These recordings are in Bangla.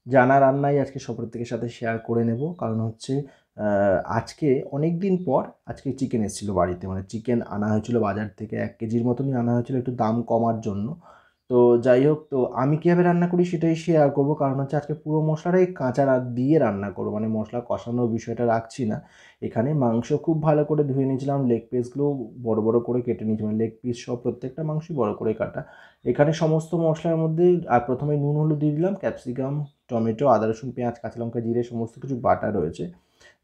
জানা রান্নাই আজকে প্রত্যেকের সাথে শেয়ার করে নেব। কারণ হচ্ছে আজকে অনেক দিন পর আজকে চিকেন এসেছিলো বাড়িতে, মানে চিকেন আনা হয়েছিল বাজার থেকে 1 কেজির মতনই আনা হয়েছিল একটু দাম কমার জন্য। তো যাই হোক, তো আমি কীভাবে রান্না করি সেটাই শেয়ার করব। কারণ হচ্ছে আজকে পুরো মশলাটাই কাঁচা দিয়ে রান্না করব, মানে মশলা কষানোর বিষয়টা রাখছি না এখানে। মাংস খুব ভালো করে ধুয়ে নিয়েছিলাম, লেগ পিসগুলো বড় বড় করে কেটে নিয়েছি, মানে লেগ পিস সহ প্রত্যেকটা মাংসই বড় করে কাটা। এখানে সমস্ত মশলার মধ্যে প্রথমে নুন হলুদ দিয়ে দিলাম, ক্যাপসিকাম, টমেটো, আদা রসুন পেঁয়াজ কাঁচা লঙ্কা জিরে সমস্ত কিছু বাটা রয়েছে,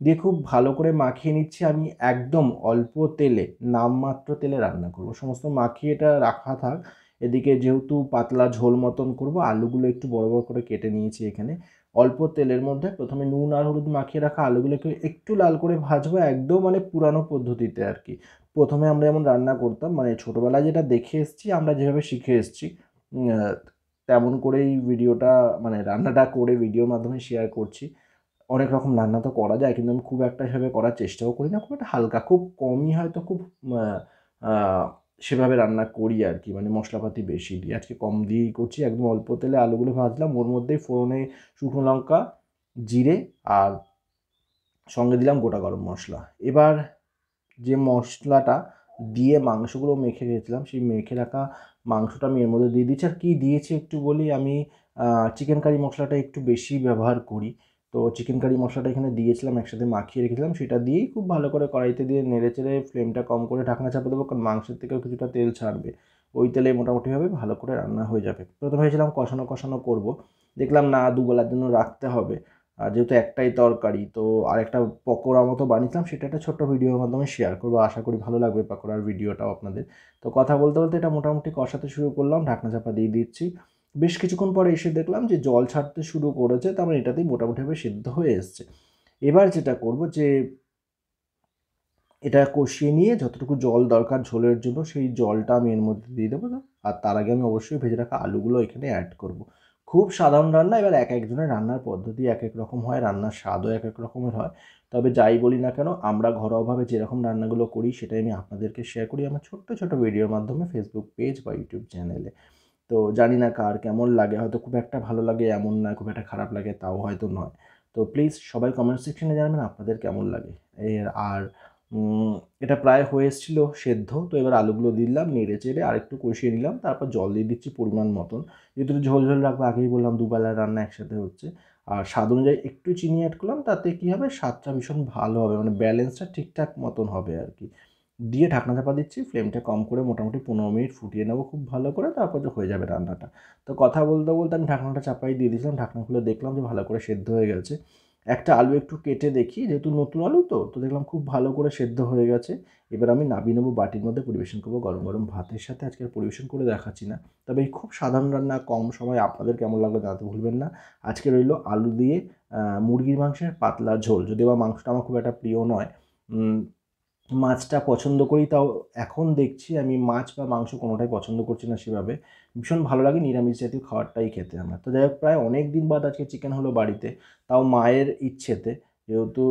দিয়ে খুব ভালো করে মাখিয়ে নিচ্ছি। আমি একদম অল্প তেলে, নামমাত্র তেলে রান্না করব, সমস্ত মাখিয়ে এটা রাখা থাক। এদিকে যেহেতু পাতলা ঝোল মতন করব, আলুগুলো একটু বড় বড় করে কেটে নিয়েছি এখানে। অল্প তেলের মধ্যে প্রথমে নুন আর হলুদ মাখিয়ে রাখা আলুগুলোকে একটু লাল করে ভাজবো, একদম মানে পুরানো পদ্ধতিতে আর কি। প্রথমে আমরা যেমন রান্না করতাম, মানে ছোটোবেলায় যেটা দেখে এসেছি, আমরা যেভাবে শিখে এসেছি তেমন করেই ভিডিওটা, মানে রান্নাটা করে ভিডিওর মাধ্যমে শেয়ার করছি। অনেক রকম রান্না তো করা যায়, কিন্তু আমি খুব একটা সেভাবে করার চেষ্টাও করি না, খুব একটা হালকা, খুব কমই হয়তো, খুব সেভাবে রান্না করি আর কি, মানে মশলাপাতি বেশি দিই। আজকে কম দিয়েই করছি, একদম অল্প তেলে আলুগুলো ভাজলাম, ওর মধ্যেই ফোড়নে শুকনো লঙ্কা, জিরে আর সঙ্গে দিলাম গোটা গরম মশলা। এবার যে মশলাটা দিয়ে মাংসগুলো মেখে রেখেছিলাম, সেই মেখে রাখা মাংসটা আমি এর মধ্যে দিয়ে দিচ্ছি। আর কী দিয়েছি একটু বলি, আমি চিকেন কারি মশলাটা একটু বেশি ব্যবহার করি, তো চিকেন কারি মশলাটা এখানে দিয়েছিলাম, একসাথে মাখিয়ে রেখেছিলাম, সেটা দিয়েই খুব ভালো করে কড়াইতে দিয়ে নেড়ে চেড়ে ফ্লেমটা কম করে ঢাকনা চাপা দেবো, কারণ মাংসের থেকেও কিছুটা তেল ছাড়বে। ওই তেলে মোটামুটিভাবে ভালো করে রান্না হয়ে যাবে। প্রথমে ভেবেছিলাম কষানো কষানো করবো, দেখলাম না, দুবেলার জন্য রাখতে হবে। আর যেহেতু একটাই তরকারি, তো আরেকটা পকোড়া মতো বানিয়েছিলাম, সেটা একটা ছোট্ট ভিডিওর মাধ্যমে শেয়ার করবো, আশা করি ভালো লাগবে পকোড়ার ভিডিওটাও আপনাদের। তো কথা বলতে বলতে এটা মোটামুটি কষাতে শুরু করলাম, ঢাকনা চাপা দিয়ে দিচ্ছি। বেশ কিছুক্ষণ পরে এসে দেখলাম যে জল ছাড়তে শুরু করেছে, তার মানে এটাতেই মোটামুটিভাবে সিদ্ধ হয়ে এসছে। এবার যেটা করব যে এটা কষিয়ে নিয়ে যতটুকু জল দরকার ঝোলের জন্য, সেই জলটা আমি এর মধ্যে দিয়ে দেবো। আর তার আগে আমি অবশ্যই ভেজে রাখা আলুগুলো এখানে অ্যাড করব। খুব সাধারণ রান্না, এবার এক একজনের রান্নার পদ্ধতি এক এক রকম হয়, রান্নার স্বাদও এক এক রকমের হয়। তবে যাই বলি না কেন, আমরা ঘরোয়াভাবে যেরকম রান্নাগুলো করি সেটাই আমি আপনাদেরকে শেয়ার করি আমার ছোট্ট ছোটো ভিডিওর মাধ্যমে ফেসবুক পেজ বা ইউটিউব চ্যানেলে। তো জানি না কার কেমন লাগে, হয়তো খুব একটা ভালো লাগে এমন নয়, খুব একটা খারাপ লাগে তাও হয়তো নয়। তো প্লিজ সবাই কমেন্ট সেকশনে জানাবেন আপনাদের কেমন লাগে। আর এটা প্রায় হয়ে এসেছিলো সেদ্ধ, তো এবার আলুগুলো দিলাম, নেড়ে চেড়ে আরেকটু কষিয়ে নিলাম, তারপর জল দিয়ে দিচ্ছি পরিমাণ মতন। যেহেতু ঝোল ঝোল রাখবো, আগেই বললাম দুবেলার রান্না একসাথে হচ্ছে। আর স্বাদ অনুযায়ী একটু চিনি অ্যাড করলাম, তাতে কী হবে, স্বাদটা ভীষণ ভালো হবে, মানে ব্যালেন্সটা ঠিকঠাক মতন হবে আর কি। দিয়ে ঢাকনা চাপা দিচ্ছি, ফ্লেমটা কম করে মোটামুটি 15 মিনিট ফুটিয়ে নেবো খুব ভালো করে, তারপর যে হয়ে যাবে রান্নাটা। তো কথা বলতে বলতে আমি ঢাকনাটা চাপাই দিয়ে দিয়েছিলাম, ঢাকনা খুলে দেখলাম যে ভালো করে সেদ্ধ হয়ে গেছে। একটা আলু একটু কেটে দেখি, যেহেতু নতুন আলু, তো দেখলাম খুব ভালো করে সেদ্ধ হয়ে গেছে। এবার আমি নামিয়ে নেবো, বাটির মধ্যে পরিবেশন করবো গরম গরম ভাতের সাথে। আজকে আর পরিবেশন করে দেখাচ্ছি না, তবে এই খুব সাধারণ রান্না, কম সময়, আপনাদের কেমন লাগলো জানাতে ভুলবেন না। আজকে রইলো আলু দিয়ে মুরগির মাংসের পাতলা ঝোল, যদিও বা মাংসটা আমার খুব একটা প্রিয় নয়, মাছটা পছন্দ করি, তাও এখন দেখছি আমি মাছ বা মাংস কোনোটাই পছন্দ করছি না সেভাবে। ভীষণ ভালো লাগে নিরামিষ জাতীয় খাবারটাই খেতে আমার। তো যাই হোক, প্রায় অনেক দিন বাদ আজকে চিকেন হলো বাড়িতে, তাও মায়ের ইচ্ছেতে, যেহেতু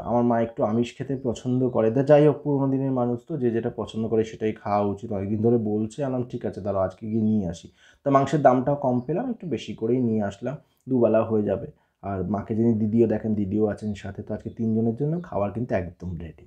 আমার মা একটু আমিষ খেতে পছন্দ করে। তা যাই হোক, পুরোনো দিনের মানুষ তো, যে যেটা পছন্দ করে সেটাই খাওয়া উচিত। অনেকদিন ধরে বলছে, আনলাম ঠিক আছে দাঁড়াও আজকে গিয়ে নিয়ে আসি। তো মাংসের দামটাও কম পেলাম, একটু বেশি করেই নিয়ে আসলাম, দুবেলা হয়ে যাবে। আর মাকে যিনি দিদিও দেখেন, দিদিও আছেন সাথে, তো আজকে 3 জনের জন্য খাবার কিন্তু একদম রেডি।